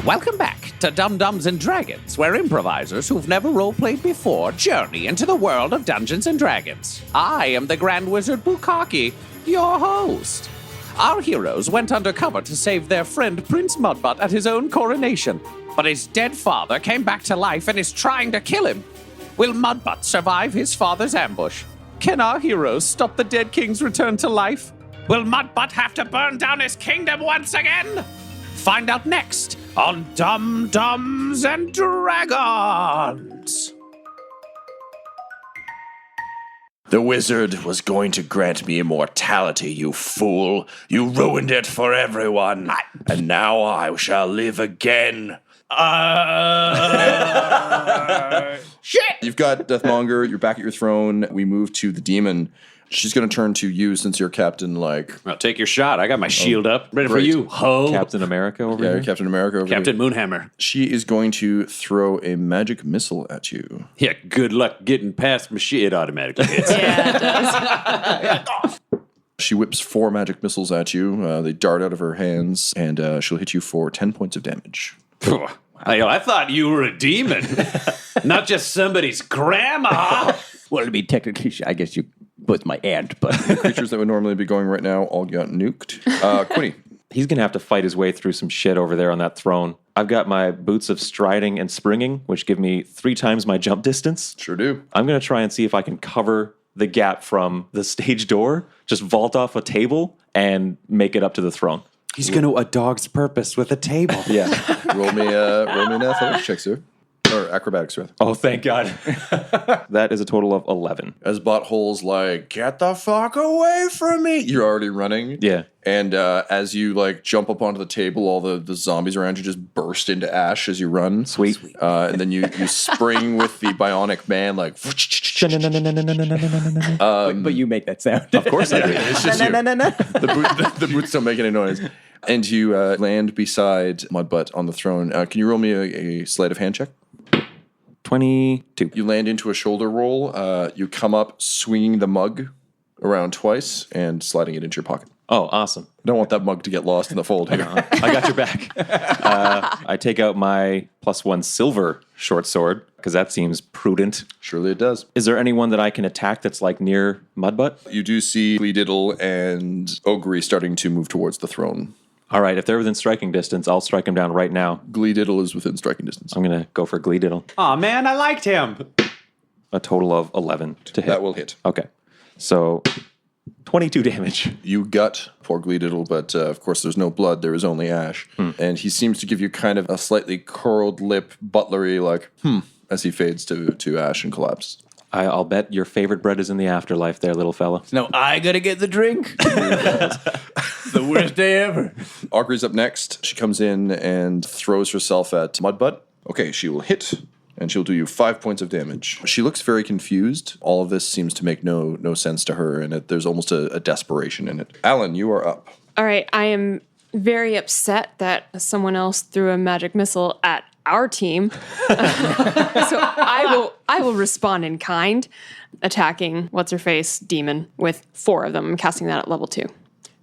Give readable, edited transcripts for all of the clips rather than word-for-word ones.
Welcome back to Dum-Dums and Dragons, where improvisers who've never roleplayed before journey into the world of Dungeons and Dragons. I am the Grand Wizard Bukkake, your host. Our heroes went undercover to save their friend Prince Mudbutt at his own coronation, but his dead father came back to life and is trying to kill him. Will Mudbutt survive his father's ambush? Can our heroes stop the dead king's return to life? Will Mudbutt have to burn down his kingdom once again? Find out next on Dum-Dums and Dragons. The wizard was going to grant me immortality, you fool. You ruined it for everyone. And now I shall live again. Shit! You've got Deathmonger. You're back at your throne. We move to the demon. She's going to turn to you since you're Captain, I'll take your shot. I got my shield up. Ready for you, ho. Captain America over here? Captain America over Captain here. Moonhammer. She is going to throw a magic missile at you. Yeah, good luck getting past my shit. It automatically hits. Yeah, it does. She whips 4 magic missiles at you. They dart out of her hands, and she'll hit you for 10 points of damage. I thought you were a demon, not just somebody's grandma. Well, to be technically, I guess you was my aunt, but Creatures that would normally be going right now all got nuked. Quinny. He's going to have to fight his way through some shit over there on that throne. I've got my boots of striding and springing, which give me 3 times my jump distance. Sure do. I'm going to try and see if I can cover the gap from the stage door, just vault off a table and make it up to the throne. He's going to a dog's purpose with a table. Yeah. Roll me an athletics check, sir. Or acrobatics, rather. Oh, thank God. That is a total of 11. As Butthole's like, get the fuck away from me. You're already running. Yeah. And as you jump up onto the table, all the zombies around you just burst into ash as you run. Sweet. And then you spring with the bionic man but you make that sound. Of course I do. It's just you. The boots don't make any noise. And you land beside Mudbutt on the throne. Can you roll me a sleight of hand check? 22. You land into a shoulder roll. You come up swinging the mug around twice and sliding it into your pocket. Oh, awesome. I don't want that mug to get lost in the fold here. I got your back. I take out my +1 silver short sword, because that seems prudent. Surely it does. Is there anyone that I can attack that's near Mudbutt? You do see Gleediddle and Ogre starting to move towards the throne. All right, if they're within striking distance, I'll strike him down right now. Gleediddle is within striking distance. I'm going to go for Gleediddle. Aw, man, I liked him. A total of 11 to hit. That will hit. Okay. So 22 damage. You gut poor Gleediddle, but of course there's no blood, there is only ash. And he seems to give you kind of a slightly curled lip, butlery, as he fades to ash and collapses. I'll bet your favorite bread is in the afterlife there, little fella. No, I gotta get the drink. It's the worst day ever. Ogre's up next. She comes in and throws herself at Mudbutt. Okay, she will hit, and she'll do you 5 points of damage. She looks very confused. All of this seems to make no sense to her, and there's almost a desperation in it. Alan, you are up. All right, I am very upset that someone else threw a magic missile at our team. So I will respond in kind, attacking what's-her-face demon with 4 of them. I'm casting that at level 2.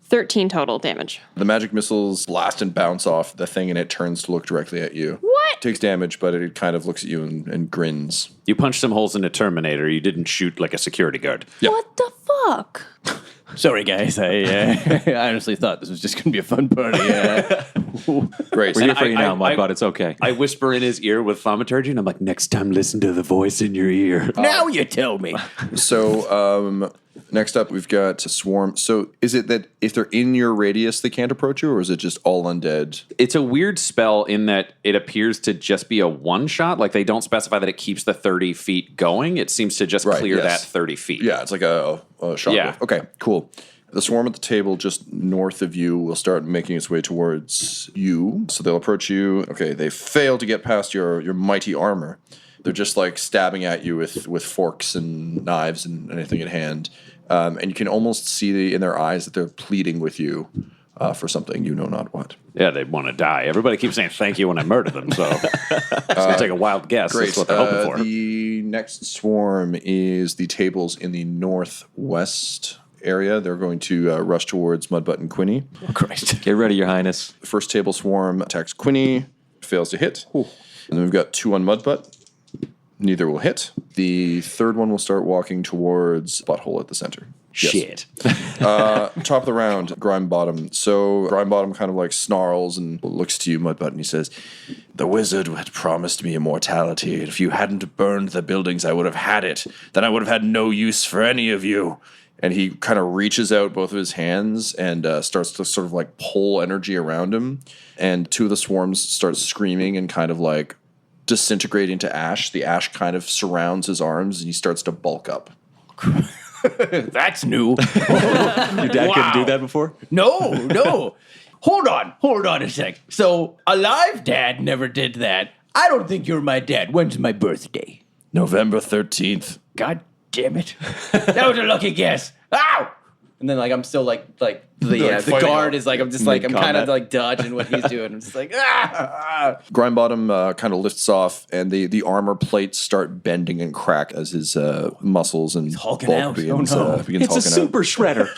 13 total damage. The magic missiles blast and bounce off the thing, and it turns to look directly at you. What? Takes damage, but it kind of looks at you and grins. You punched some holes in a Terminator. You didn't shoot like a security guard. Yep. What the fuck? Sorry, guys. I honestly thought this was just gonna be a fun party. Great. We're here for you now, Mudbutt. It's okay. I whisper in his ear with thaumaturgy, and I'm like, next time listen to the voice in your ear. Now you tell me. So, next up, we've got Swarm. So, is it that if they're in your radius, they can't approach you, or is it just all undead? It's a weird spell in that it appears to just be a one-shot. Like, they don't specify that it keeps the 30 feet going. It seems to just clear that 30 feet. Yeah, it's like a shockwave. Yeah. Okay, cool. The swarm at the table just north of you will start making its way towards you. So they'll approach you. Okay, they fail to get past your mighty armor. They're just stabbing at you with forks and knives and anything at hand. And you can almost see in their eyes that they're pleading with you for something you know not what. Yeah, they want to die. Everybody keeps saying thank you when I murder them, so it's going to take a wild guess. Great. That's what they're hoping for. The next swarm is the tables in the northwest area. They're going to rush towards Mudbutt and Quinny. Oh, Christ. Get ready, Your Highness. First table swarm attacks Quinny. fails to hit. And then we've got 2 on Mudbutt. Neither will hit. The third one will start walking towards Butthole at the center. Shit. Top of the round, Grime Bottom. So Grime Bottom kind of like snarls and looks to you, Mudbutt, and he says, The wizard had promised me immortality, and if you hadn't burned the buildings, I would have had it. Then I would have had no use for any of you. and he kind of reaches out both of his hands and starts to sort of like pull energy around him. And 2 of the swarms start screaming and kind of like disintegrating to ash. The ash kind of surrounds his arms and he starts to bulk up. That's new. Your dad couldn't do that before? No. Hold on a sec. So, alive dad never did that. I don't think you're my dad. When's my birthday? November 13th. God damn it. That was a lucky guess. Ow! And then, like, I'm still, like the guard is, like, I'm just, like, I'm kind of, like, dodging what he's doing. I'm just like, Grimebottom kind of lifts off, and the armor plates start bending and crack as his muscles and hulking bulk out. begins, Oh, no. begins It's a hulking super out. shredder.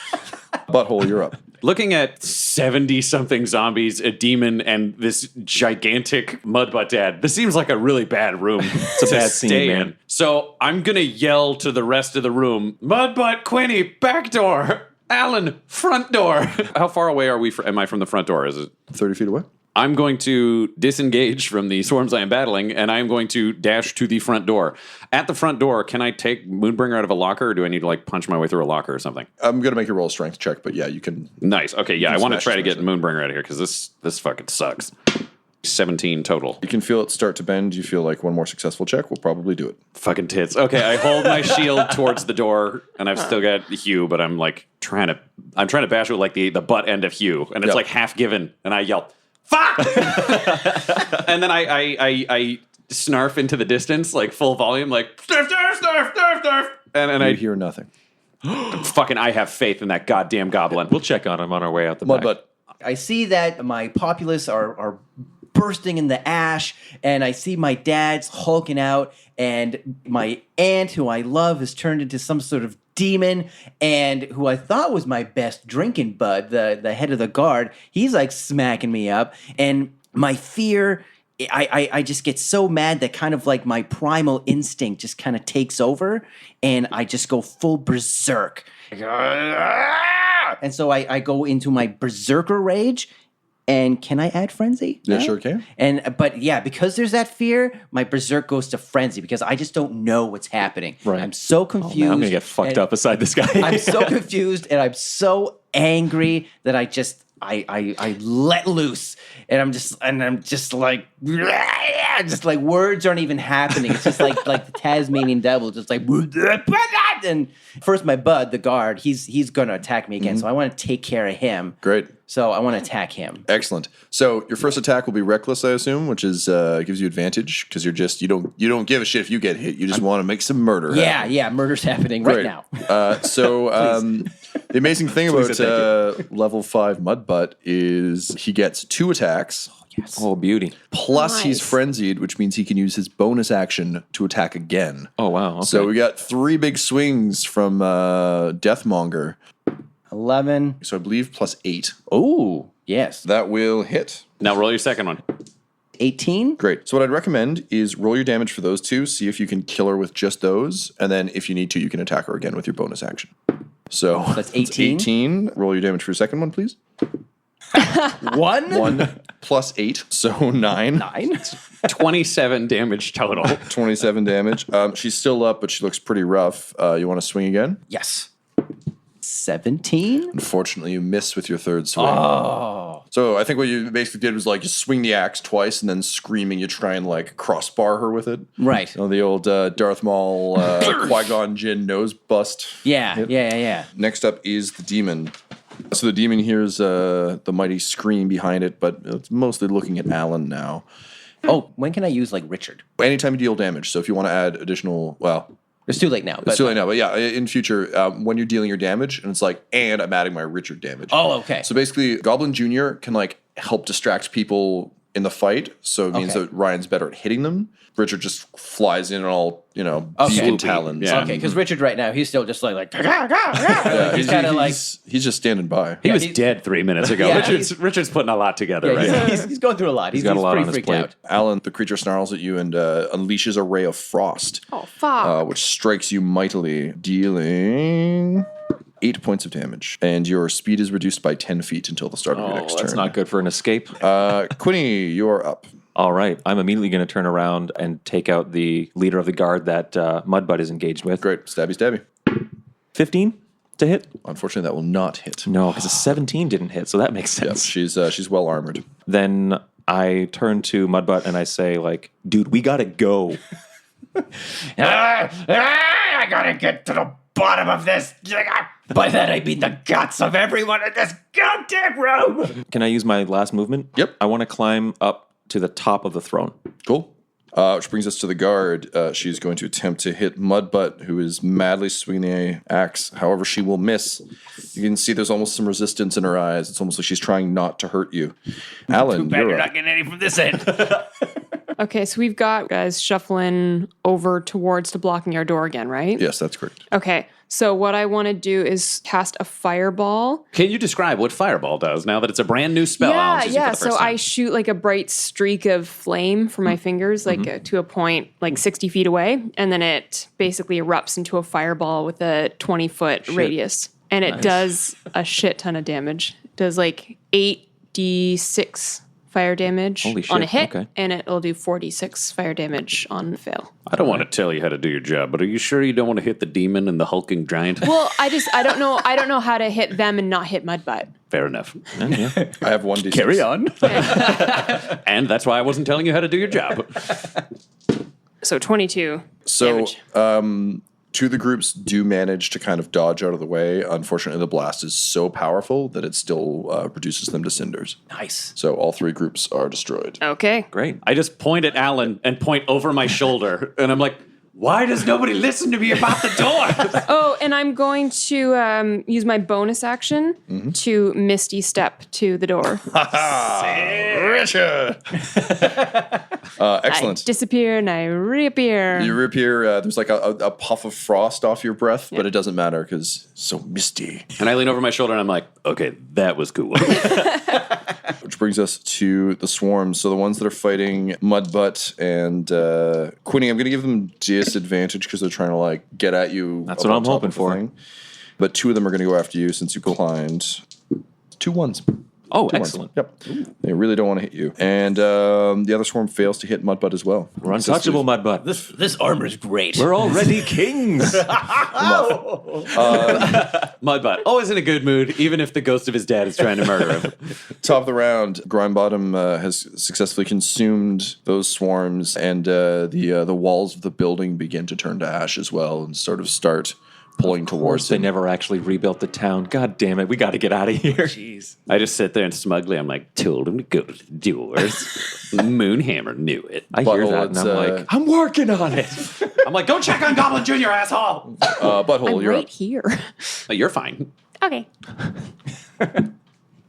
Butthole, you're up. Looking at 70-something zombies, a demon, and this gigantic mudbutt dad, this seems like a really bad room to bad scene, stay man. in. So I'm going to yell to the rest of the room, Mudbutt, Quinny, back door. Alan, front door. How far away am I from the front door? Is it 30 feet away? I'm going to disengage from the swarms I am battling, and I'm going to dash to the front door. At the front door, can I take Moonbringer out of a locker, or do I need to like punch my way through a locker or something? I'm going to make you roll a strength check, but yeah, you can. Nice. Okay, yeah, I want to smash try to it, get Moonbringer out of here, because this fucking sucks. 17 total. You can feel it start to bend. You feel like one more successful check will probably do it. Fucking tits. Okay, I hold my shield towards the door, and I've still got Hugh, but I'm like trying to bash it with like the butt end of Hugh, and it's Yep. like half given, and I yell, "Fuck!" And then I snarf into the distance, like full volume, like snarf, snarf, snarf, snarf, snarf, and You I hear nothing. I have faith in that goddamn goblin. We'll check on him on our way out the back. Mudbutt. I see that my populace are bursting in the ash, and I see my dad's hulking out, and my aunt, who I love, has turned into some sort of demon, and who I thought was my best drinking bud, the head of the guard, he's like smacking me up, and my fear, I just get so mad that kind of like my primal instinct just kind of takes over, and I just go full berserk. And so I go into my berserker rage. And can I add frenzy? Yeah, sure can. But yeah, because there's that fear, my berserk goes to frenzy because I just don't know what's happening. Right. I'm so Oh, confused. man, I'm going to get fucked and up beside this guy. I'm so confused and I'm so angry that I just I let loose and I'm just like words aren't even happening. It's just like the Tasmanian devil, just like, and first my bud, the guard, he's gonna attack me again. So I want to take care of him. Great. So I want to attack him. Excellent. So your first attack will be reckless, I assume, which is gives you advantage because you don't give a shit if you get hit. You just want to make some murder. Yeah, murder's happening right now. The amazing thing about level 5 Mudbutt is he gets 2 attacks. Oh, beauty. Plus he's Nice. frenzied, which means he can use his bonus action to attack again. Oh, wow. Okay. So we got 3 big swings from Deathmonger. 11. So I believe plus 8. Oh, yes. That will hit. Now roll your second one. 18. Great. So what I'd recommend is roll your damage for those 2, see if you can kill her with just those, and then if you need to, you can attack her again with your bonus action. So That's 18? 18. Roll your damage for your second one, please. 1? 1 plus 8, so 9. 9. 27 damage total. 27 damage. She's still up, but she looks pretty rough. You want to swing again? Yes. 17. Unfortunately, you miss with your third swing. Oh. So I think what you basically did was like just swing the axe twice and then screaming, you try and like crossbar her with it. Right. You know, the old Darth Maul Qui-Gon Jinn nose bust. Yeah. Next up is the demon. So the demon hears the mighty scream behind it, but it's mostly looking at Alan now. Oh, when can I use like Richard? Anytime you deal damage. So if you want to add additional, well, It's too late now. it's too late now, but yeah, in future, when you're dealing your damage, and it's like, and I'm adding my Richard damage. Oh, okay. So basically, Goblin Jr. can like help distract people in the fight, so it means Okay. that Ryan's better at hitting them. Richard just flies in all, swoop talons. Yeah. Okay, because Richard right now, he's still just like Yeah, he's kind of like... he's just standing by. He was he's- dead 3 minutes ago. Yeah, Richard's putting a lot together Yeah, right now. he's going through a lot. He's got a lot pretty on his freaked plate. out. Alan, the creature snarls at you and unleashes a ray of frost, Oh, fuck. which strikes you mightily, dealing 8 points of damage. And your speed is reduced by 10 feet until the start of your Oh, next that's turn. not good for an escape. Quinny, you're up. All right. I'm immediately going to turn around and take out the leader of the guard that Mudbutt is engaged with. Great. Stabby, stabby. 15 to hit? Unfortunately, that will not hit. No, because a 17 didn't hit, so that makes Yep, sense. she's well armored. Then I turn to Mudbutt and I say, like, dude, we got to go. I gotta get to the bottom of this. By that I mean the guts of everyone in this goddamn room. Can I use my last movement? Yep. I want to climb up to the top of the throne. Cool. Which brings us to the guard. She's going to attempt to hit Mudbutt, who is madly swinging the axe. However, she will miss. You can see there's almost some resistance in her eyes. It's almost like she's trying not to hurt you. Alan, Bad you're you're up. not getting any from this end. Okay, so we've got guys shuffling over towards to blocking our door again, right? Yes, that's correct. Okay, so what I want to do is cast a fireball. Can you describe what Fireball does now that it's a brand new spell? Alan's using for the So first time? I shoot like a bright streak of flame from my fingers, like to a point like 60 feet away, and then it basically erupts into a fireball with a 20-foot radius. And it does a shit ton of damage. It does like 8d6 fire damage Holy shit, on a hit, okay. and it'll do 4d6 fire damage on fail. I don't want to tell you how to do your job, but are you sure you don't want to hit the demon and the hulking giant? Well, I don't know how to hit them and not hit Mudbutt. Fair enough. I have 1d6. Carry on. And that's why I wasn't telling you how to do your job. So 22 So, damage. two of the groups do manage to kind of dodge out of the way. Unfortunately, the blast is so powerful that it still reduces them to cinders. Nice. So all three groups are destroyed. Okay. Great. I just point at Alan and point over my shoulder, and I'm like, why does nobody listen to me about the door? Oh, and I'm going to use my bonus action to Misty Step to the door. Richard! Excellent. I disappear and I reappear. You reappear, there's like a puff of frost off your breath, but it doesn't matter because it's so misty. And I lean over my shoulder and I'm like, okay, that was cool. Which brings us to the swarms. So the ones that are fighting Mudbutt and Quinny, I'm going to give them disadvantage because they're trying to like get at you. That's up what on I'm top hoping of the for. thing. But two of them are going to go after you since you climbed. 2 1s. Oh, 2 1s. excellent. Yep. They really don't want to hit you. And the other swarm fails to hit Mudbutt as well. We're untouchable, Mudbutt. This armor's great. We're already kings. Mudbutt, always in a good mood, even if the ghost of his dad is trying to murder him. Top of the round, Grimebottom has successfully consumed those swarms, and the walls of the building begin to turn to ash as well and sort of start pulling towards They him. never actually rebuilt the town. God damn it. We got to get out of here. I just sit there and smugly, I'm like, told him to go to the doors. Moonhammer knew it. I hear Butthole, that and it's, I'm like, I'm working on it. I'm like, go check on Goblin Jr., asshole. Butthole, I'm you're right up. here. But you're fine. Okay.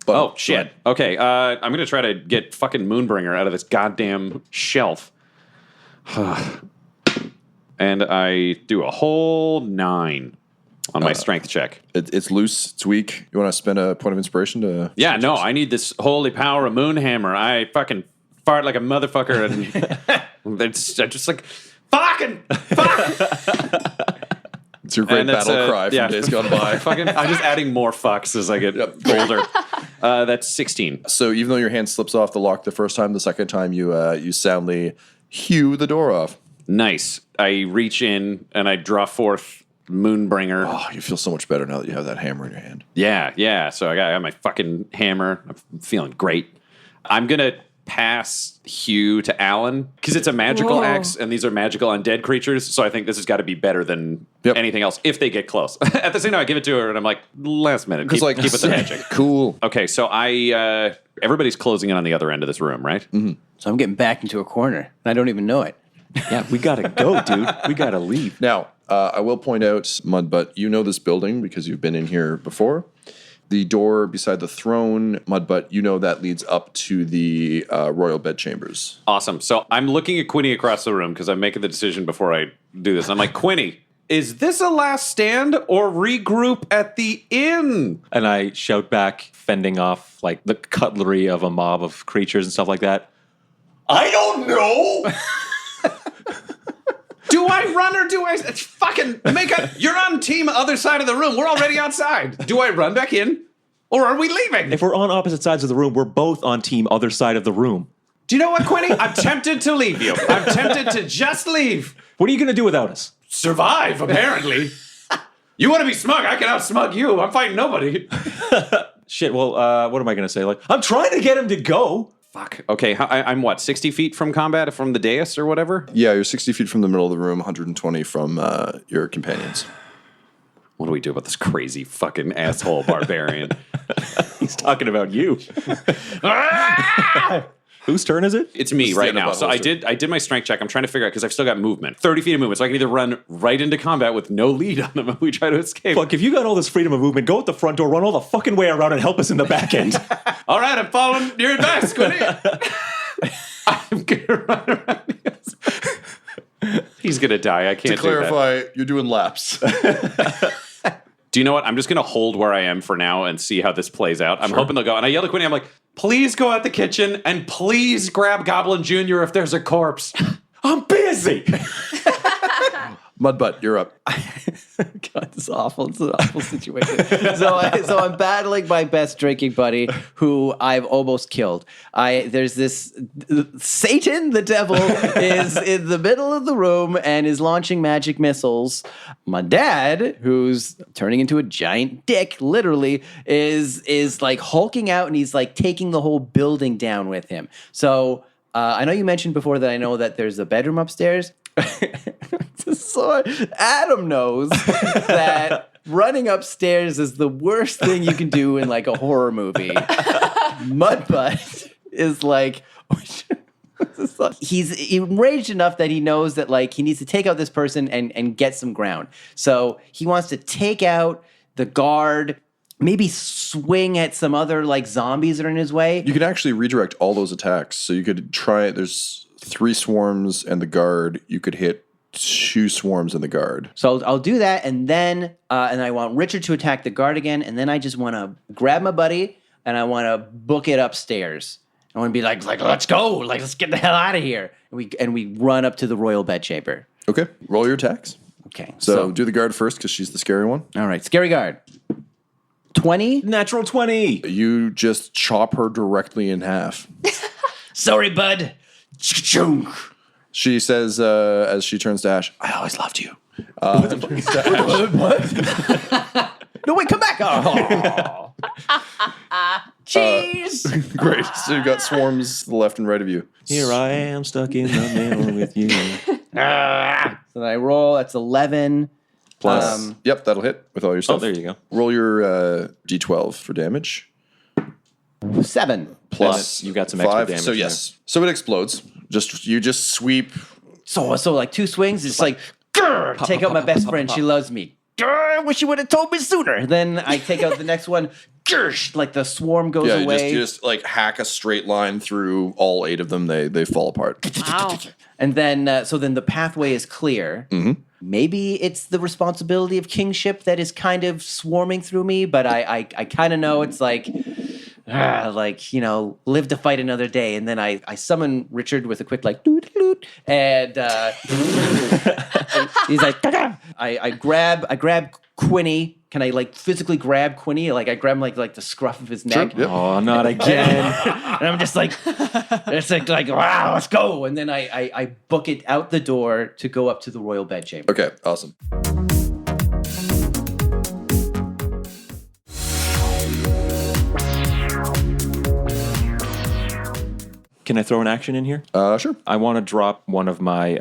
Oh, shit. Okay, I'm going to try to get fucking Moonbringer out of this goddamn shelf. And I do a whole 9 on my strength check. It's loose, it's weak. You want to spend a point of inspiration to... Yeah, no, I need this holy power of Moonhammer. I fucking fart like a motherfucker, and it's just like, fucking fuck! It's your great And that's, battle cry from yeah. days gone by. I'm just adding more fucks as I get older. That's 16. So even though your hand slips off the lock the first time, the second time you soundly hew the door off. Nice. I reach in and I draw forth Moonbringer. Oh, you feel so much better now that you have that hammer in your hand. Yeah. So I got my fucking hammer. I'm feeling great. I'm going to pass Hugh to Alan because it's a magical Whoa. axe and these are magical undead creatures. So I think this has got to be better than anything else if they get close. At the same time, I give it to her and I'm like, last minute. Keep with the magic. Cool. Okay, so everybody's closing in on the other end of this room, right? Mm-hmm. So I'm getting backed into a corner, and I don't even know it. Yeah, we got to go, dude. We got to leave. Now, I will point out, Mudbutt, you know this building because you've been in here before. The door beside the throne, Mudbutt, you know that leads up to the royal bedchambers. Awesome. So I'm looking at Quinny across the room because I'm making the decision before I do this. I'm like, Quinny, is this a last stand or regroup at the inn? And I shout back, fending off like the cutlery of a mob of creatures and stuff like that. I don't know. Do I run or do I fucking you're on team other side of the room. We're already outside. Do I run back in or are we leaving? If we're on opposite sides of the room, we're both on team other side of the room. Do you know what, Quinny? I'm tempted to leave you. I'm tempted to just leave. What are you going to do without us? Survive, apparently. You want to be smug? I can out-smug you. I'm fighting nobody. Shit, well, what am I going to say? Like, I'm trying to get him to go. Fuck. Okay, I'm what, 60 feet from combat, from the dais or whatever? Yeah, you're 60 feet from the middle of the room, 120 from your companions. What do we do about this crazy fucking asshole barbarian? He's talking about you. Whose turn is it? It's me right now. So I did my strength check. I'm trying to figure out, because I've still got movement. 30 feet of movement, so I can either run right into combat with no lead on them if we try to escape. Fuck, if you got all this freedom of movement, go at the front door, run all the fucking way around and help us in the back end. All right, I'm following your advice, Quinny. I'm going to run around. He's going to die. I can't To clarify, you're doing laps. Do you know what? I'm just going to hold where I am for now and see how this plays out. I'm hoping they'll go. And I yell to Quinny, I'm like, please go out the kitchen and please grab Goblin Jr. if there's a corpse. I'm busy. Mudbutt, you're up. God, this is awful. It's an awful situation. So I'm battling my best drinking buddy, who I've almost killed. There's this Satan, the devil, is in the middle of the room and is launching magic missiles. My dad, who's turning into a giant dick, literally, is like hulking out, and he's like taking the whole building down with him. So I know you mentioned before that I know that there's a bedroom upstairs. So Adam knows that running upstairs is the worst thing you can do in like a horror movie. Mudbutt is like, he's enraged enough that he knows that like he needs to take out this person and get some ground. So he wants to take out the guard, maybe swing at some other like zombies that are in his way. You can actually redirect all those attacks. So you could try, there's 3 swarms and the guard. You could hit 2 swarms and the guard. So I'll do that, and then and I want Richard to attack the guard again, and then I just want to grab my buddy and I want to book it upstairs. I want to be like let's go, like let's get the hell out of here, and we run up to the royal bedchamber. Okay, roll your attacks. Okay, So do the guard first because she's the scary one. all right, scary guard. 20. Natural 20. You just chop her directly in half. Sorry, bud. Chunk. She says as she turns to Ash, I always loved you. No, wait, come back. Oh. Jeez. Great. So you've got swarms to the left and right of you. Here I am stuck in the middle with you. So then I roll. That's 11. Plus, yep, that'll hit with all your stuff. Oh, there you go. Roll your D12 for damage. 7. Plus You got some 5. extra damage So there. yes. So it explodes. You just sweep. So like 2 swings. It's like, grr, take out my best friend. She loves me. Grr, wish you would have told me sooner. Then I take out the next one. Grr, like the swarm goes Yeah, away. you just like hack a straight line through all 8 of them. They fall apart. Wow. And then, so then the pathway is clear. Mm-hmm. Maybe it's the responsibility of kingship that is kind of swarming through me, but I kind of know it's like, live to fight another day. And then I summon Richard with a quick like, doot, doot, and he's like, "Gaga." I grab Quinny. Can I like physically grab Quinny? Like I grab him like the scruff of his neck. Yep. Oh, not again. And I'm just like, it's like, wow, let's go. And then I book it out the door to go up to the royal bedchamber. Okay, awesome. Can I throw an action in here? Sure. I want to drop one of my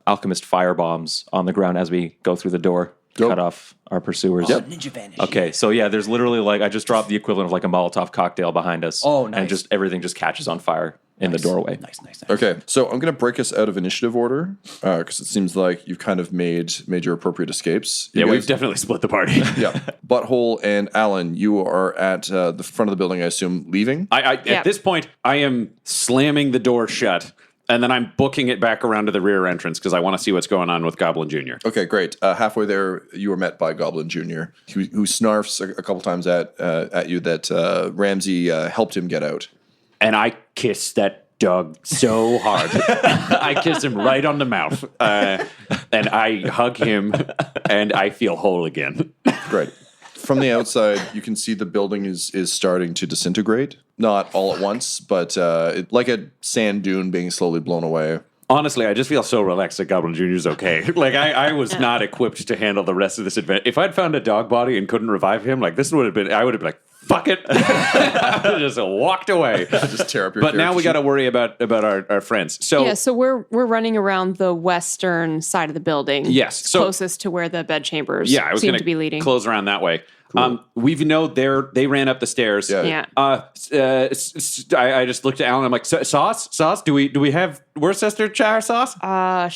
alchemist fire bombs on the ground as we go through the door. cut off our pursuers. Ninja vanish. Okay, so yeah, there's literally I just dropped the equivalent of a Molotov cocktail behind us. Oh, nice. And just everything just catches on fire in the doorway. Nice. Okay, so I'm going to break us out of initiative order because it seems like you've kind of made your appropriate escapes. You Yeah, guys- we've definitely split the party. Yeah. Butthole and Alan, you are at the front of the building, I assume, leaving? At this point, I am slamming the door shut, and then I'm booking it back around to the rear entrance because I want to see what's going on with Goblin Jr. Okay, great. Halfway there, you are met by Goblin Jr., who snarfs a couple times at you that Ramsey helped him get out. And I kiss that dog so hard. I kiss him right on the mouth. And I hug him, and I feel whole again. Great. From the outside, you can see the building is starting to disintegrate. Not all at once, but like a sand dune being slowly blown away. Honestly, I just feel so relaxed that Goblin Jr. is okay. I was not equipped to handle the rest of this event. If I'd found a dog body and couldn't revive him, I would have been like, fuck it. I would have just walked away. Just tear up your But now we got to character worry about our friends. So So we're running around the western side of the building. Yes, so- closest to where the bed chambers I was seem going to be leading. close around that way. We know they ran up the stairs. Yeah. Yeah. I just looked at Alan. I'm like, sauce. Do we have Worcestershire sauce? I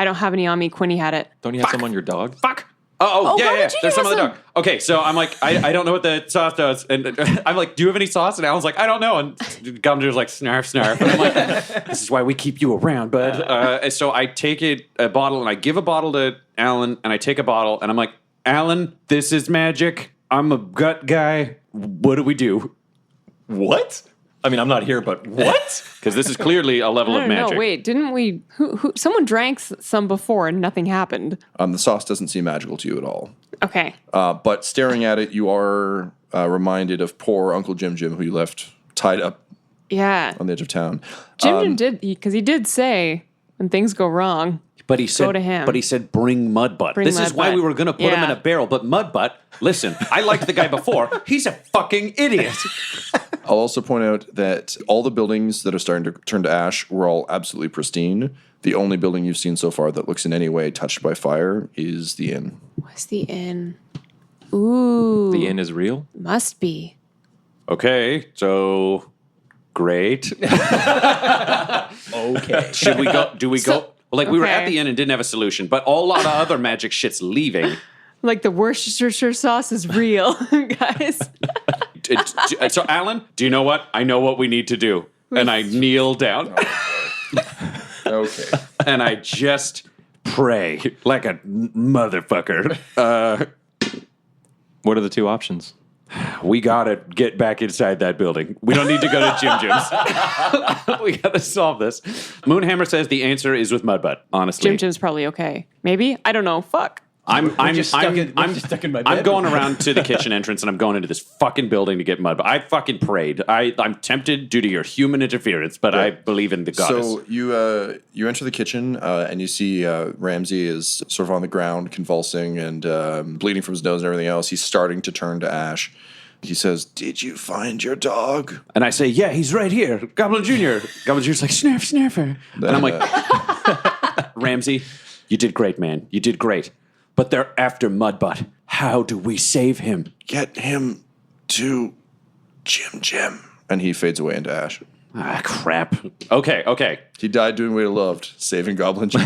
don't have any on me. Quinny had it. Don't you have some on your dog? Fuck. Oh, yeah. Goblin Jr. There's some on has the dog. Okay, so I'm like, I don't know what the sauce does, and I'm like, do you have any sauce? And Alan's like, I don't know. And Goblin Jr.'s like, snarf. And I'm like, this is why we keep you around, bud. And so I take a bottle and I give a bottle to Alan, and I take a bottle and I'm like, Alan, this is magic. I'm a gut guy. What do we do? What? I mean, I'm not here, but what? Because this is clearly a level I of don't know. magic. Wait, didn't we? Someone drank some before and nothing happened. The sauce doesn't seem magical to you at all. Okay. But staring at it, you are reminded of poor Uncle Jim, who you left tied up Yeah. on the edge of town. Jim did, because he did say when things go wrong. But he said, to him. But he said, bring Mudbutt. Bring This is why Mudbutt. we were going to put him Yeah. in a barrel. But Mudbutt, listen, I liked the guy before. He's a fucking idiot. I'll also point out that all the buildings that are starting to turn to ash were all absolutely pristine. The only building you've seen so far that looks in any way touched by fire is the inn. What's the inn? Ooh. The inn is real? Must be. Okay, so great. Okay. Should we go? Do we go? Like, we were at okay. the inn and didn't have a solution, but a lot of other magic shit's leaving. Like the Worcestershire sauce is real, guys. So, Alan, do you know what? I know what we need to do. And I kneel down Okay. and I just pray like a motherfucker. What are the two options? We gotta get back inside that building. We don't need to go to Jim Jim's. We gotta solve this. Moonhammer says the answer is with Mudbutt, honestly. Jim Jim's probably okay. Maybe? I don't know. Fuck. I'm just stuck in my I'm bed. going around to the kitchen entrance and I'm going into this fucking building to get Mudbutt. I fucking prayed. I'm tempted due to your human interference, but I believe in the goddess. So you enter the kitchen and you see Ramsey is sort of on the ground, convulsing and bleeding from his nose and everything else. He's starting to turn to ash. He says, "Did you find your dog?" And I say, yeah, he's right here. Goblin Jr. Goblin Jr.'s like, snarfer. And I'm like, Ramsey, you did great, man. You did great. But they're after Mudbutt. How do we save him? "Get him to Jim." And he fades away into ash. Ah, crap. Okay. He died doing what he loved, saving Goblin Jr.,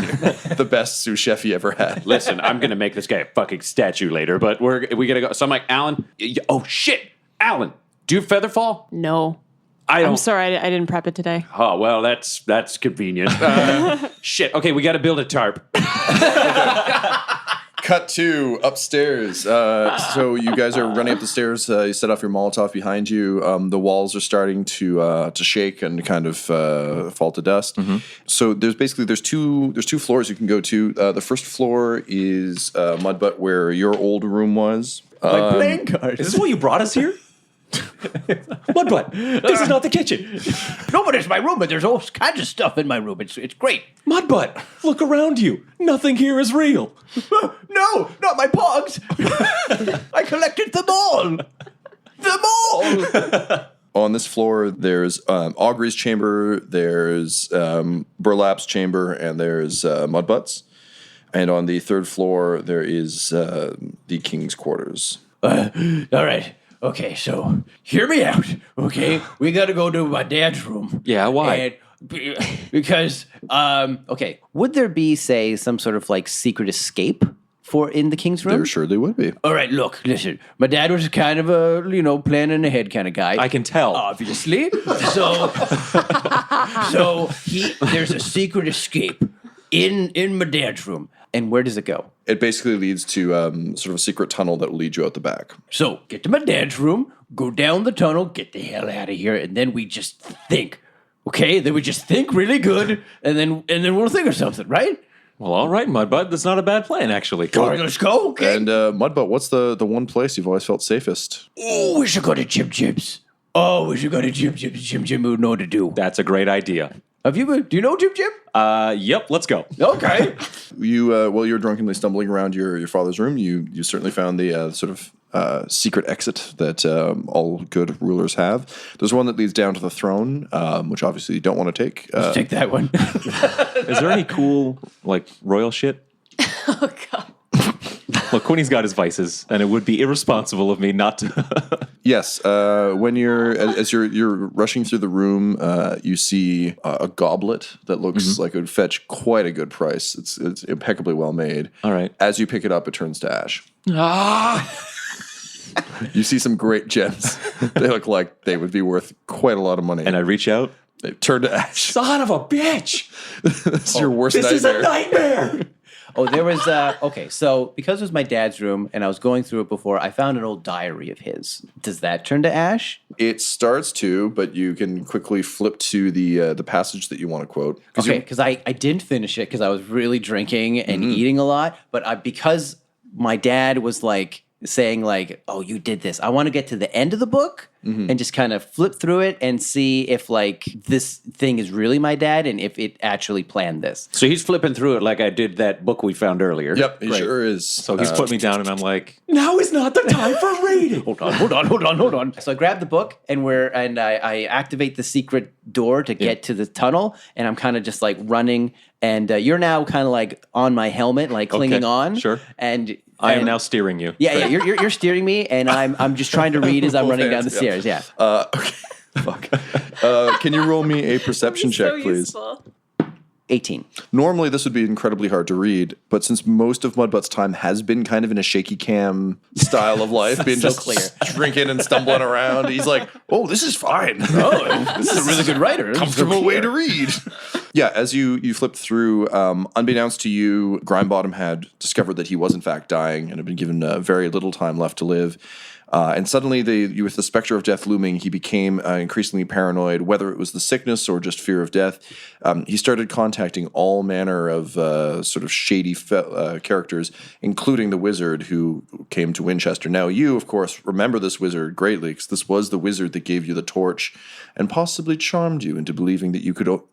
the best sous chef he ever had. Listen, I'm going to make this guy a fucking statue later, but we got to go. So I'm like, Alan, oh shit. Alan, do you Featherfall? No. I don't. I'm sorry. I didn't prep it today. Oh, well, that's convenient. Shit. Okay, we got to build a tarp. Cut to upstairs. So you guys are running up the stairs. You set off your Molotov behind you. The walls are starting to shake and kind of fall to dust. So there's two floors you can go to. The first floor is Mudbutt, where your old room was. My playing card. Is this why you brought us here? Mudbutt, this is not the kitchen. No, but it's my room, and there's all kinds of stuff in my room. It's great. Mudbutt, look around you. Nothing here is real. No, not my pogs. I collected them all. On this floor, there's Augury's chamber, there's Burlap's chamber, and there's Mudbutt's. And on the third floor, there is the king's quarters. All right. Okay, so hear me out. Okay, we got to go to my dad's room. Yeah, why? And because Okay, would there be, say, some sort of like secret escape for in the king's room? There surely would be. all right, look, listen. My dad was kind of a planning ahead kind of guy. I can tell. Obviously. So there's a secret escape in my dad's room. And where does it go? It basically leads to sort of a secret tunnel that will lead you out the back. So get to my dad's room, go down the tunnel, get the hell out of here, and then we just think. Okay, then we just think really good, and then we'll think of something, right? Well, all right, Mudbud. That's not a bad plan, actually. All right, let's go. Okay. And Mudbutt, what's the one place you've always felt safest? Oh, we should go to Jim Jim's. Oh, we should go to Jim Jim's. Jim Jim would know what to do. That's a great idea. Have you been? Do you know Jim Jim? Yep, let's go. Okay. You while you're drunkenly stumbling around your father's room, you certainly found the sort of secret exit that all good rulers have. There's one that leads down to the throne, which obviously you don't want to take. Take that one. Is there any cool, like, royal shit? Oh, God. Well, Quinny's got his vices, and it would be irresponsible of me not to. Yes, when as you're rushing through the room, you see a goblet that looks like it would fetch quite a good price. It's impeccably well made. All right. As you pick it up, it turns to ash. You see some great gems. They look like they would be worth quite a lot of money. And I reach out. They turn to ash. Son of a bitch! This is your worst nightmare. This is a nightmare! Oh, there was okay. So because it was my dad's room and I was going through it before, I found an old diary of his. Does that turn to ash? It starts to, but you can quickly flip to the passage that you want to quote. Okay, because I didn't finish it because I was really drinking and eating a lot. But because my dad was like saying like, "Oh, you did this," I want to get to the end of the book and just kind of flip through it and see if like this thing is really my dad and if it actually planned this. So he's flipping through it like I did that book we found earlier. Yep, it sure is. So he's put me down, and I'm like, now is not the time for reading. Hold on. So I grab the book and I activate the secret door to get to the tunnel, and I'm kind of just like running. And you're now kind of like on my helmet, like clinging on. Sure. And I am now steering you. Yeah. You're steering me, and I'm just trying to read as I'm running down the stairs. Yeah. Okay. Fuck. Can you roll me a perception check, please? Useful. 18. Normally, this would be incredibly hard to read, but since most of Mudbutt's time has been kind of in a shaky cam style of life, being So just clear. drinking and stumbling around, he's like, "Oh, this is fine. Oh, this is a really good writer. Comfortable way to read." Yeah, as you flip through, unbeknownst to you, Grimebottom had discovered that he was in fact dying and had been given very little time left to live. And suddenly, with the specter of death looming, he became increasingly paranoid, whether it was the sickness or just fear of death. He started contacting all manner of sort of shady characters, including the wizard who came to Winchester. Now, you, of course, remember this wizard greatly, because this was the wizard that gave you the torch and possibly charmed you into believing that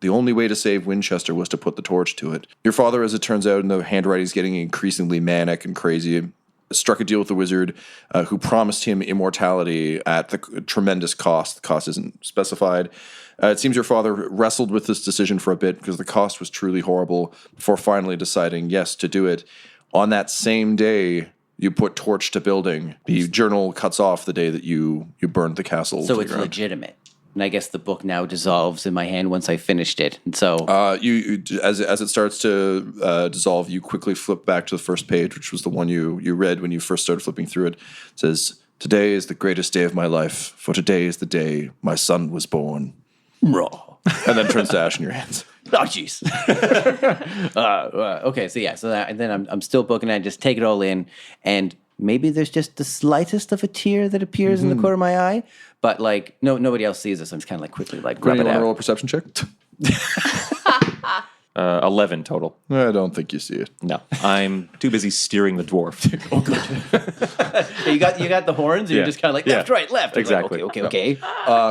the only way to save Winchester was to put the torch to it. Your father, as it turns out, and the handwriting's getting increasingly manic and crazy, struck a deal with the wizard who promised him immortality at the tremendous cost. The cost isn't specified. It seems your father wrestled with this decision for a bit because the cost was truly horrible before finally deciding yes to do it. On that same day, you put torch to building. The journal cuts off the day that you burned the castle. So to the it's ground. legitimate. And I guess the book now dissolves in my hand once I finished it. And so You as it starts to dissolve, you quickly flip back to the first page, which was the one you read when you first started flipping through it. It says, "Today is the greatest day of my life, for today is the day my son was born." Raw. And then turns to ash in your hands. Oh, jeez. okay, so yeah, and then I'm still booking it. I just take it all in, and maybe there's just the slightest of a tear that appears in the corner of my eye, but like nobody else sees it, so I'm just kind of like quickly like rub You it want to roll out. a perception check? 11 total. I don't think you see it. No, I'm too busy steering the dwarf. You got the horns, and Yeah. you're just kind of like left, Yeah. right, left. I'm like, Exactly. okay.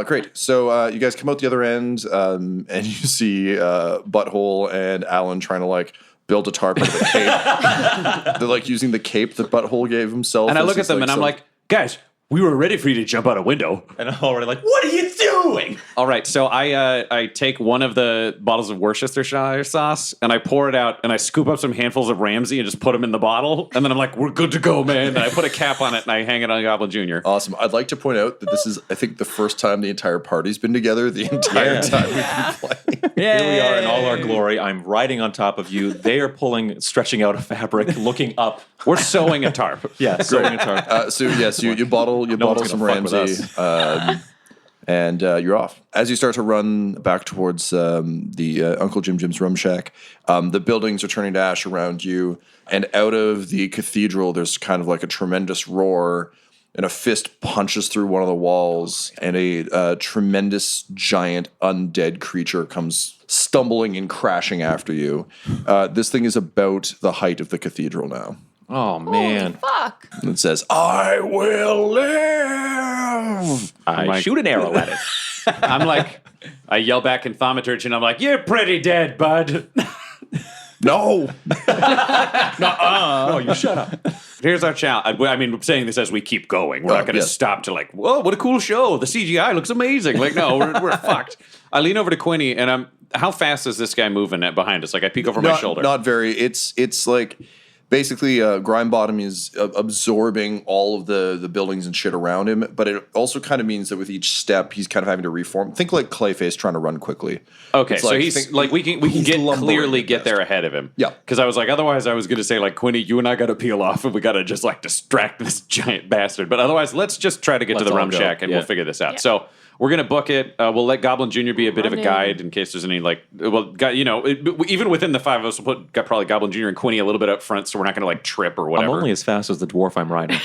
Great. So you guys come out the other end, and you see Butthole and Alan trying to like build a tarp out of the cape. They're like using the cape that Butthole gave himself. And I as look at his, them and I'm like, guys, we were ready for you to jump out a window. And I'm already like, what are you doing? doing? All right, so I take one of the bottles of Worcestershire sauce and I pour it out and I scoop up some handfuls of Ramsay and just put them in the bottle. And then I'm like, we're good to go, man. And I put a cap on it and I hang it on Goblin Jr. Awesome. I'd like to point out that this is, I think, the first time the entire party's been together the entire time we've been playing. Here we are in all our glory. I'm riding on top of you. They are stretching out a fabric, looking up. We're sewing a tarp. Yeah, sewing a tarp. So yes, you bottle one's some gonna fuck with Ramsay, and you're off. As you start to run back towards the Uncle Jim's rum shack, the buildings are turning to ash around you, and out of the cathedral, there's kind of like a tremendous roar, and a fist punches through one of the walls, and a tremendous giant undead creature comes stumbling and crashing after you. This thing is about the height of the cathedral now. Oh, man. Fuck. And it says, "I will live." I shoot an arrow at it. I'm like, I yell back in thaumaturgy and I'm like, you're pretty dead, bud. No. No, you shut up. Here's our challenge. I mean, I'm saying this as we keep going. We're not going to yes. stop to like, whoa, what a cool show. The CGI looks amazing. Like, no, we're fucked. I lean over to Quinny and how fast is this guy moving at behind us? Like I peek over my shoulder. Not very. It's like basically Grimebottom is absorbing all of the buildings and shit around him, but it also kind of means that with each step he's kind of having to reform. Think like Clayface trying to run quickly. Okay, It's so he's like we can clearly get there ahead of him. Yeah. Because I was like, otherwise I was going to say like Quinny, you and I got to peel off and we got to just like distract this giant bastard. But otherwise, let's just try to get to the all rum go. shack and Yeah. we'll figure this out. Yeah. So we're going to book it. We'll let Goblin Jr. be a bit of a Running. guide in case there's any like, even within the five of us, we'll got probably Goblin Jr. and Quinny a little bit up front so we're not going to like trip or I'm whatever. only as fast as the dwarf I'm riding.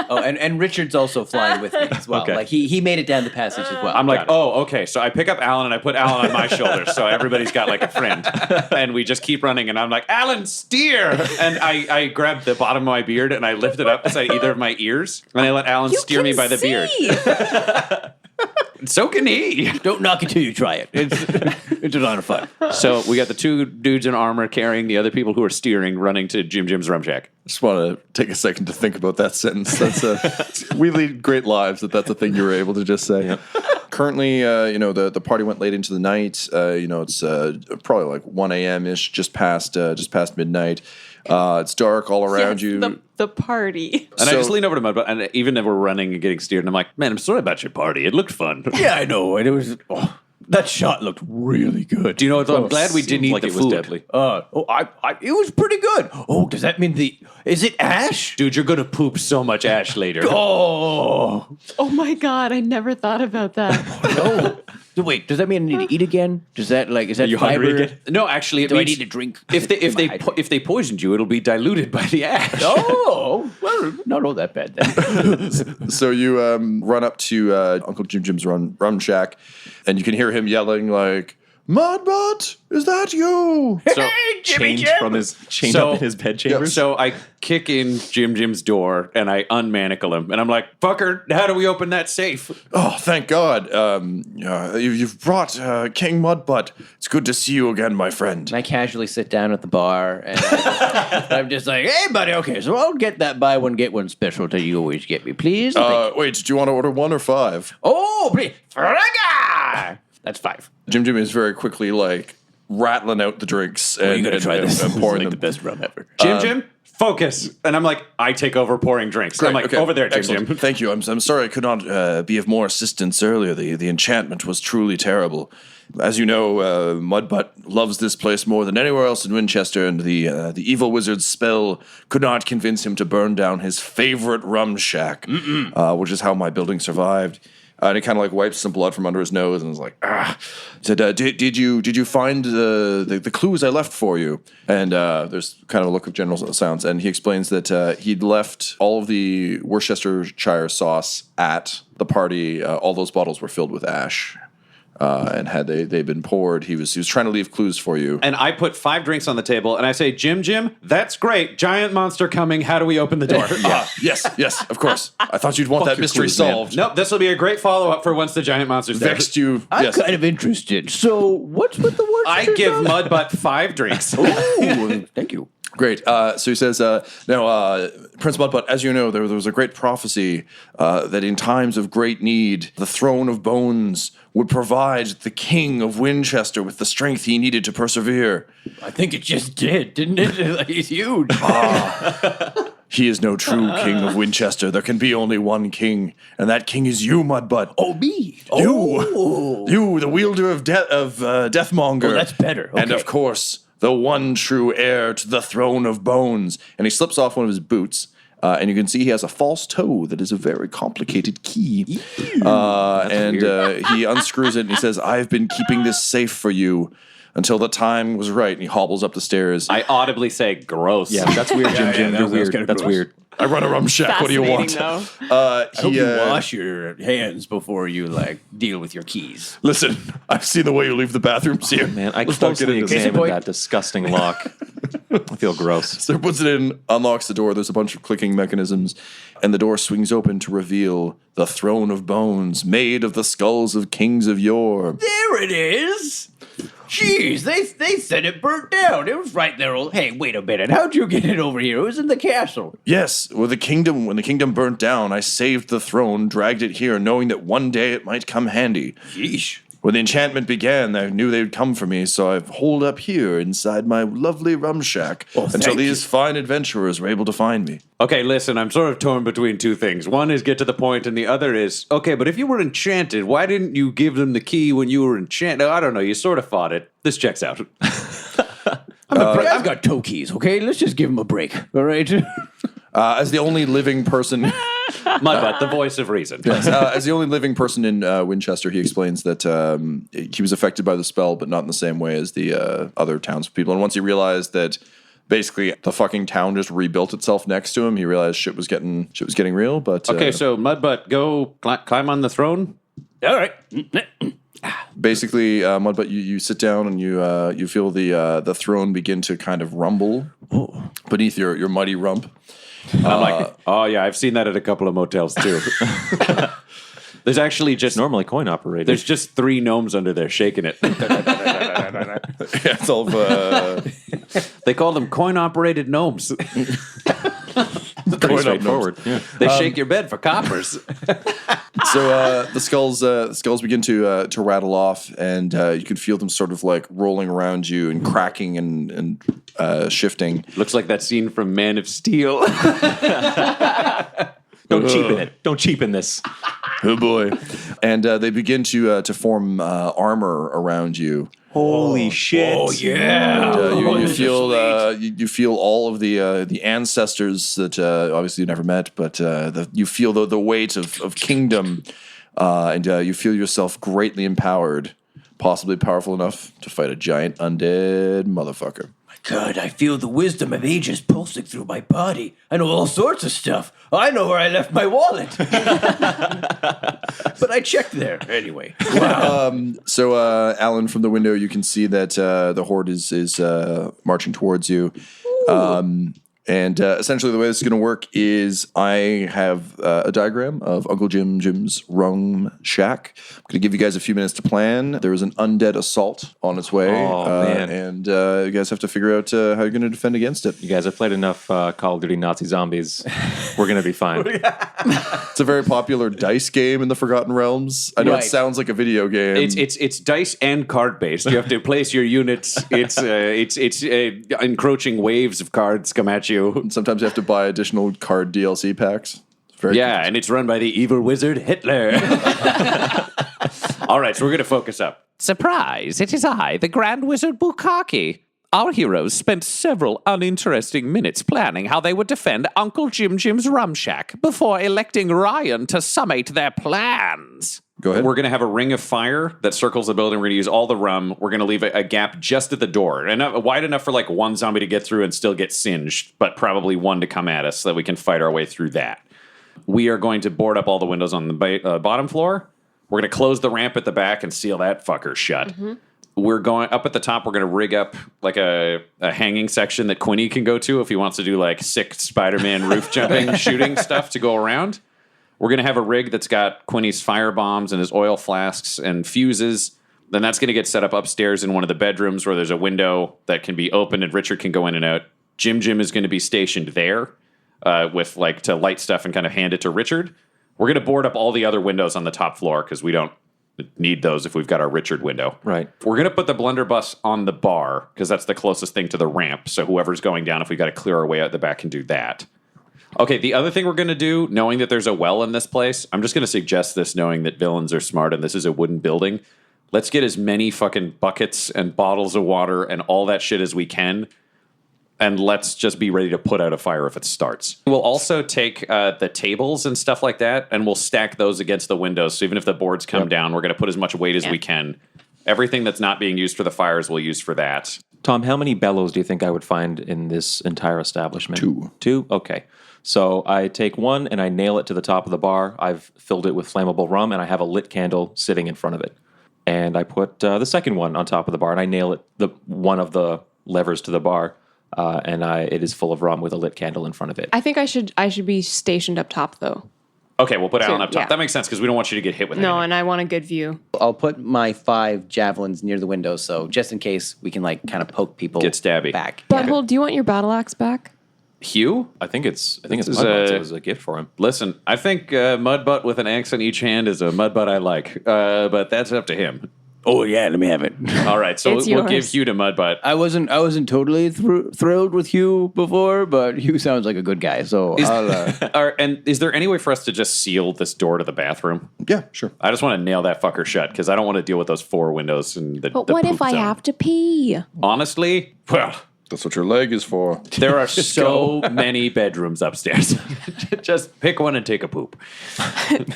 Oh, and Richard's also flying with me as well. Okay. Like he made it down the passage as well. I'm like, oh, okay. So I pick up Alan and I put Alan on my shoulders, so everybody's got like a friend, and we just keep running. And I'm like, Alan, steer! And I grab the bottom of my beard and I lift it up beside either of my ears, and I let Alan steer me by the beard. So can he. Don't knock it till you try it. It's a lot of fun. So we got the two dudes in armor carrying the other people who are steering, running to Jim's rum shack. Just want to take a second to think about that sentence. That's we lead great lives. That's a thing you were able to just say. Yep. Currently, the party went late into the night. It's probably like 1 a.m. ish, just past midnight. It's dark all around you. The party. And I So- just lean over to Mudbutt, and even if we're running and getting steered, and I'm like, man, I'm sorry about your party. It looked fun. Yeah, I know. And it was that shot looked really good. Do you know what? I'm glad we didn't eat like the it was food. deadly. It was pretty good. Oh, does that mean is it ash? Dude, you're gonna poop so much ash later. Oh Oh my god, I never thought about that. no! Wait, does that mean I need to eat again? Does that is that you fiber? hungry again? No, actually, it Do I means need to drink? if Am I if they poisoned you, it'll be diluted by the ash. Oh, well, not that bad then. So you run up to Uncle Jim's rum shack, and you can hear him yelling like, "Mudbutt, is that you?" So, Chained so- up in his bed chambers. so I kick in Jim's door and I unmanacle him, and I'm like, "Fucker, how do we open that safe?" Oh, thank God. You've brought King Mudbutt. It's good to see you again, my friend. And I casually sit down at the bar, and I'm just like, "Hey, buddy. Okay, so I'll get that buy one get one special that you always get me, please." Wait, do you want to order 1 or 5? Oh, please, Fragga! That's 5. Jim is very quickly like rattling out the drinks and, You gotta try this. and This is pouring like them. the best rum ever. Jim, focus. And I'm like, I take over pouring drinks. I'm like, Okay, over there, excellent. Jim. Thank you. I'm sorry I could not be of more assistance earlier. The enchantment was truly terrible. As you know, Mudbutt loves this place more than anywhere else in Winchester, and the evil wizard's spell could not convince him to burn down his favorite rum shack, which is how my building survived. And he kind of like wipes some blood from under his nose and is like, said, did you find the clues I left for you? And there's kind of a look of general silence. And he explains that he'd left all of the Worcestershire sauce at the party. All those bottles were filled with ash. And had they been poured, he was trying to leave clues for you. And I put 5 drinks on the table, and I say, Jim, that's great. Giant monster coming. How do we open the door? Yes, of course. I thought you'd want that your mystery clues, man. solved. Nope, this will be a great follow-up for once the giant monster's there. Vexed you. I'm Yes. kind of interested. So, what's with the word? I give Mudbutt 5 drinks. Oh, thank you. Great. So he says, now, Prince Mudbutt, as you know, there was a great prophecy that in times of great need, the throne of bones would provide the king of Winchester with the strength he needed to persevere. I think it just did, didn't it? He's huge. He is no true king of Winchester. There can be only one king, and that king is you, Mudbutt. Oh, me. You, the wielder of Deathmonger. Oh, that's better. And Okay. of course, the one true heir to the throne of bones. And he slips off one of his boots, and you can see he has a false toe that is a very complicated key. He unscrews it and he says, I've been keeping this safe for you until the time was right. And he hobbles up the stairs. I audibly say, gross. Yeah, that's weird, Jim. that You're was weird. kinda That's gross. weird. I run a rum shack. What do you want? Fascinating, though. I hope you wash your hands before you deal with your keys. Listen, I've seen the way you leave the bathrooms here. Man, I Let's not get closely into this. examined boy. that disgusting lock. I feel gross. So he puts it in, unlocks the door. There's a bunch of clicking mechanisms, and the door swings open to reveal the throne of bones made of the skulls of kings of yore. There it is. Jeez, they said it burnt down. It was right there. Hey, wait a minute. How'd you get it over here? It was in the castle. Yes, when the kingdom burnt down, I saved the throne, dragged it here, knowing that one day it might come handy. Yeesh. When the enchantment began, I knew they'd come for me, so I've holed up here inside my lovely rum shack until thank these fine adventurers were able to find me. Okay, listen, I'm sort of torn between two things. One is get to the point, and the other is, okay, but if you were enchanted, why didn't you give them the key when you were enchanted? I don't know, you sort of fought it. This checks out. I've got toe keys, okay? Let's just give him a break, all right? As the only living person... Mudbutt, the voice of reason. As the only living person in Winchester, he explains that he was affected by the spell, but not in the same way as the other townspeople. And once he realized that basically the fucking town just rebuilt itself next to him, he realized shit was getting real. But Okay, so Mudbutt, go climb on the throne. All right. basically, Mudbutt, you sit down and you feel the throne begin to kind of rumble beneath your mighty rump. I'm like, oh yeah, I've seen that at a couple of motels too. There's actually just Normally coin operated. there's just 3 gnomes under there shaking it. It's all They call them coin-operated gnomes. pretty straightforward. Yeah. They shake your bed for coppers. So the skulls begin to rattle off, and you can feel them sort of like rolling around you and cracking and shifting. Looks like that scene from Man of Steel. Don't cheapen it. Don't cheapen this. Oh boy! And they begin to form armor around you. Holy shit. Oh, yeah. You feel all of the ancestors that obviously you never met, but you feel the weight of kingdom, and you feel yourself greatly empowered, possibly powerful enough to fight a giant undead motherfucker. God, I feel the wisdom of ages pulsing through my body. I know all sorts of stuff. I know where I left my wallet. But I checked there anyway. So, Alan, from the window, you can see that the horde is marching towards you. And essentially, the way this is going to work is I have a diagram of Uncle Jim's rum shack. I'm going to give you guys a few minutes to plan. There is an undead assault on its way. Oh, man. And you guys have to figure out how you're going to defend against it. You guys have played enough Call of Duty Nazi Zombies. We're going to be fine. It's a very popular dice game in the Forgotten Realms. I know Right. it sounds like a video game. It's dice and card based. You have to place your units. It's encroaching waves of cards come at you. And sometimes you have to buy additional card DLC packs. It's very Yeah, and it's run by the evil wizard Hitler. All right, so we're going to focus up. Surprise! It is I, the Grand Wizard Bukkake. Our heroes spent several uninteresting minutes planning how they would defend Uncle Jim's rum shack before electing Ryan to summate their plans. Go ahead. We're going to have a ring of fire that circles the building. We're going to use all the rum. We're going to leave a gap just at the door, and wide enough for like one zombie to get through and still get singed, but probably one to come at us so that we can fight our way through that. We are going to board up all the windows on the bottom floor. We're going to close the ramp at the back and seal that fucker shut. Mm-hmm. We're going up at the top. We're going to rig up like a hanging section that Quinny can go to if he wants to do like sick Spider-Man roof jumping shooting stuff to go around. We're going to have a rig that's got Quinny's fire bombs and his oil flasks and fuses. Then that's going to get set up upstairs in one of the bedrooms where there's a window that can be opened and Richard can go in and out. Jim is going to be stationed there with like to light stuff and kind of hand it to Richard. We're going to board up all the other windows on the top floor because we don't need those if we've got our Richard window. Right. We're going to put the blunderbuss on the bar because that's the closest thing to the ramp. So whoever's going down, if we got to clear our way out the back, can do that. Okay, the other thing we're going to do, knowing that there's a well in this place, I'm just going to suggest this knowing that villains are smart and this is a wooden building. Let's get as many fucking buckets and bottles of water and all that shit as we can. And let's just be ready to put out a fire if it starts. We'll also take the tables and stuff like that, and we'll stack those against the windows. So even if the boards come down, we're going to put as much weight as we can. Everything that's not being used for the fires, we'll use for that. Tom, how many bellows do you think I would find in this entire establishment? 2. 2? Okay. So I take one and I nail it to the top of the bar. I've filled it with flammable rum, and I have a lit candle sitting in front of it. And I put the second one on top of the bar, and I nail it, one of the levers to the bar. It is full of rum with a lit candle in front of it. I think I should be stationed up top though. Okay, we'll put Alan up top. yeah. That makes sense because we don't want you to get hit with No, anything. and I want a good view. I'll put my 5 javelins near the window, so just in case we can like kind of poke people. Get stabby. back. Butthole, do you want your battle axe back? Hugh? I think it's This is Mudbutt. It was a gift for him. Listen, I think Mudbutt with an axe in each hand is a Mudbutt I like, but that's up to him. Oh yeah, let me have it. All right, so It's we'll yours. give Hugh to Mudbutt. I wasn't totally thrilled with Hugh before, but Hugh sounds like a good guy. So I'll, And is there any way for us to just seal this door to the bathroom? Yeah, sure. I just want to nail that fucker shut because I don't want to deal with those 4 windows and the But the what if poop I zone. have to pee? Honestly, well, That's what your leg is for. there are so many bedrooms upstairs. Just pick one and take a poop.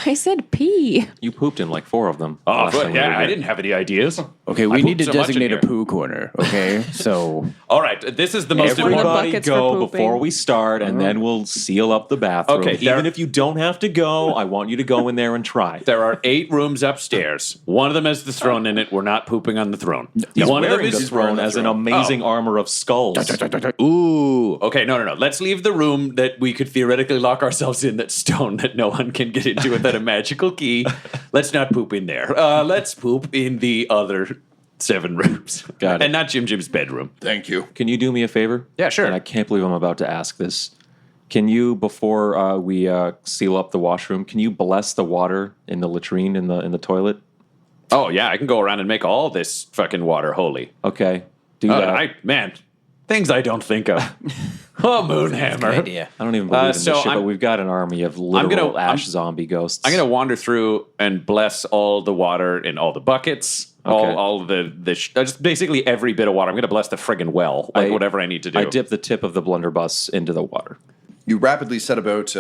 I said pee. You pooped in like 4 of them. Oh, last good. time we were Yeah, I here. didn't have any ideas. okay, I we need to pooped so much in designate a here. poo corner. Okay, so All right, this is the most Everyone important. Everybody buckets for go pooping. before we start, and then we'll seal up the bathroom. Okay, Even if you don't have to go, I want you to go in there and try. There are 8 rooms upstairs. One of them has the throne in it. We're not pooping on the throne. He's One of them wearing the is throne as an amazing armor of skulls. Ooh. Okay, no. Let's leave the room that we could theoretically lock ourselves in that's stone that no one can get into without a magical key. Let's not poop in there. Let's poop in the other 7 rooms. Got it. And not Jim's bedroom. Thank you. Can you do me a favor? Yeah, sure. And I can't believe I'm about to ask this. Can you, before we seal up the washroom, can you bless the water in the latrine in the toilet? Oh, yeah, I can go around and make all this fucking water holy. Okay, do that. Things I don't think of. Oh, Moonhammer. good idea. I don't even believe in this so shit, I'm- but we've got an army of literal I'm- zombie ghosts. I'm going to wander through and bless all the water in all the buckets, Okay. all the just basically every bit of water. I'm going to bless the friggin' well, whatever I need to do. I dip the tip of the blunderbuss into the water. You rapidly set about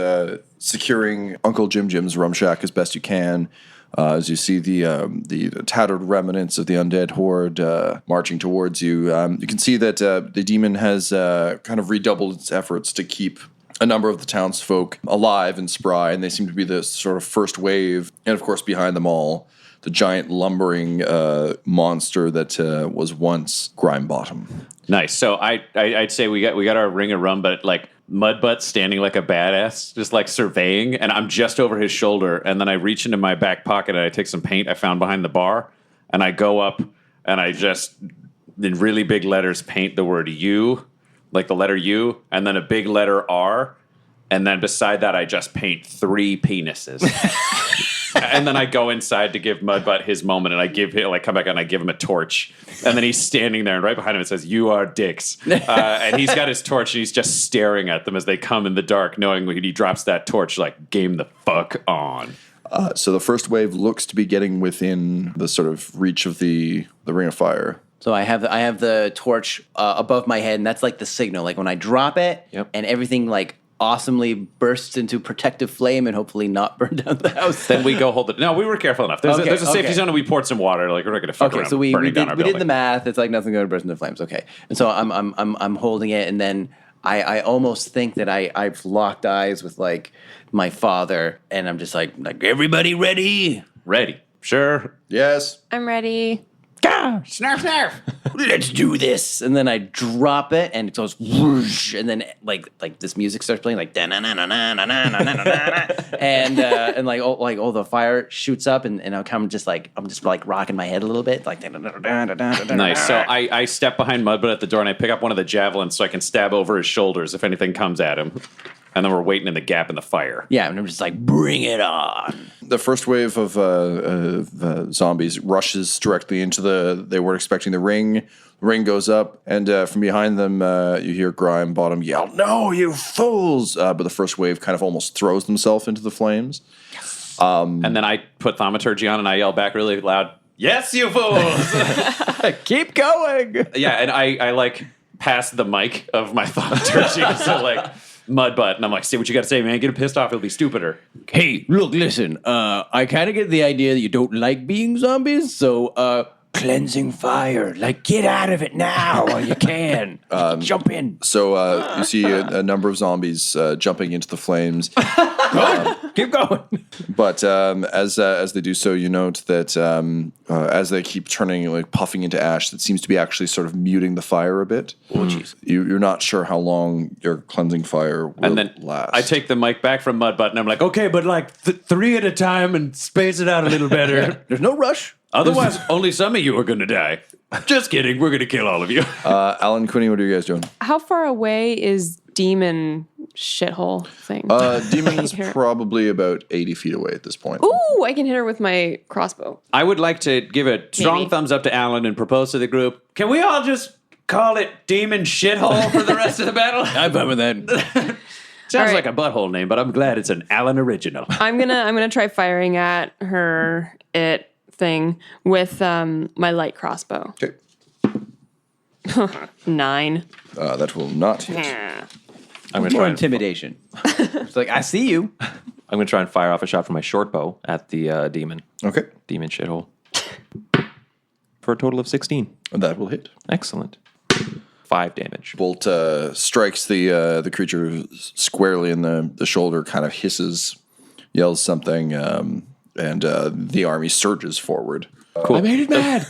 securing Uncle Jim's rum shack as best you can. As you see the tattered remnants of the undead horde marching towards you, you can see that the demon has kind of redoubled its efforts to keep a number of the townsfolk alive and spry, and they seem to be the sort of first wave. And of course, behind them all, the giant lumbering monster that was once Grime Bottom. Nice. So I'd say we got our ring of rum, but like Mudbutt standing like a badass, just like surveying, and I'm just over his shoulder, and then I reach into my back pocket and I take some paint I found behind the bar, and I go up and I just in really big letters paint the word U, like the letter U, and then a big letter R, and then beside that I just paint 3 penises. And then I go inside to give Mudbutt his moment, and I give him, come back and I give him a torch. And then he's standing there, and right behind him it says, "You are dicks." And he's got his torch, and he's just staring at them as they come in the dark, knowing when he drops that torch, like, game the fuck on. So the first wave looks to be getting within the sort of reach of the ring of fire. So I have the torch above my head, and that's like the signal. Like when I drop it, and everything like awesomely bursts into protective flame and hopefully not burn down the house. Then we go hold it. No, we were careful enough. There's a safety zone, and we poured some water. Like, we're not going to fuck around So we burning down did our we building. did the math. It's like nothing going to burst into flames. Okay, and so I'm holding it, and then I almost think that I've locked eyes with like my father, and I'm just like everybody ready. Ready. Sure. Yes. I'm ready. Snarf, snarf. Let's do this. And then I drop it and it goes whoosh, and then like this music starts playing like and all the fire shoots up and I'm just rocking my head a little bit like Nice. So I step behind Mudbud at the door and I pick up one of the javelins so I can stab over his shoulders if anything comes at him. And then we're waiting in the gap in the fire. Yeah, and I'm just like, bring it on. The first wave of zombies rushes directly into they weren't expecting the ring. The ring goes up, and from behind them, you hear Grime Bottom yell, "No, you fools!" But the first wave kind of almost throws themselves into the flames. And then I put thaumaturgy on and I yell back really loud, "Yes, you fools!" Keep going. Yeah, and I like pass the mic of my thaumaturgy to like Mudbutt, and I'm like, "Say what you got to say, man. Get him pissed off. He'll be stupider." Hey, look, listen. I kind of get the idea that you don't like being zombies, so cleansing fire. Like, get out of it now while you can. Jump in. So you see a number of zombies jumping into the flames. Keep going. But as they do so, you note that as they keep turning, like puffing into ash, that seems to be actually sort of muting the fire a bit. Oh, jeez. You're not sure how long your cleansing fire will And then last. I take the mic back from Mudbutt, and I'm like, "Okay, but like 3 at a time and space it out a little better. There's no rush. Otherwise, only some of you are going to die." Just kidding. We're going to kill all of you. Alan, Quinny, what are you guys doing? How far away is demon shithole thing? Demon's Here. probably about 80 feet away at this point. Ooh, I can hit her with my crossbow. I would like to give a strong Maybe. thumbs up to Alan and propose to the group. Can we all just call it Demon Shithole for the rest of the battle? I'm fine with that. Sounds All like right. a butthole name, but I'm glad it's an Alan original. I'm gonna try firing at her thing with my light crossbow. Okay. 9. That will not hit. I'm going to More try. intimidation. It's like, I see you. I'm going to try and fire off a shot from my short bow at the demon Okay. shithole for a total of 16. That will hit. Excellent. 5 damage. Bolt strikes the creature squarely in the shoulder, kind of hisses, yells something, and the army surges forward. Cool. I made it mad.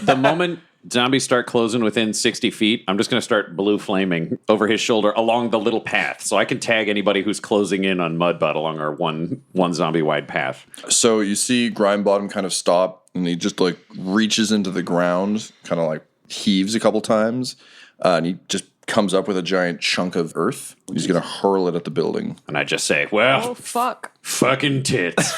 The moment zombies start closing within 60 feet, I'm just going to start blue flaming over his shoulder along the little path. So I can tag anybody who's closing in on Mudbutt along our one zombie-wide path. So you see Grime Bottom kind of stop, and he just like reaches into the ground, kind of like heaves a couple times, and he just comes up with a giant chunk of earth. He's going to hurl it at the building. And I just say, well, Oh fuck. fucking tits.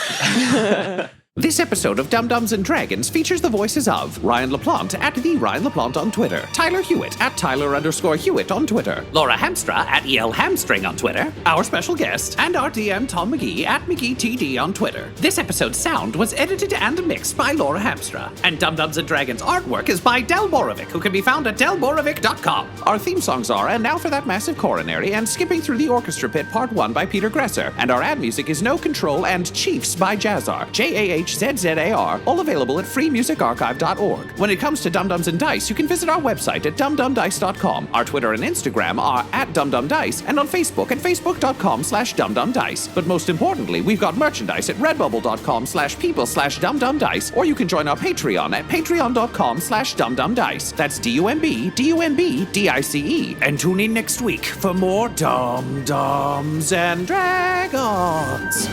This episode of Dum Dums and Dragons features the voices of Ryan LaPlante at the Ryan LaPlante on Twitter, Tyler Hewitt at Tyler_Hewitt on Twitter, Laura Hamstra at EL Hamstring on Twitter, our special guest, and our DM Tom McGee at McGeeTD on Twitter. This episode's sound was edited and mixed by Laura Hamstra, and Dum Dums and Dragons artwork is by Del Borovic, who can be found at delborovic.com. Our theme songs are And Now for That Massive Coronary and Skipping Through the Orchestra Pit Part 1 by Peter Gresser, and our ad music is No Control and Chiefs by Jazzar, JAHZZAR, all available at freemusicarchive.org. When it comes to Dum Dums and Dice, you can visit our website at dumdumdice.com. Our Twitter and Instagram are at dumdumdice, and on Facebook at facebook.com/dumdumdice. But most importantly, we've got merchandise at redbubble.com/people/dumdumdice, or you can join our Patreon at patreon.com/dumdumdice. That's DUMBDUMBDICE. And tune in next week for more Dum Dums and Dragons.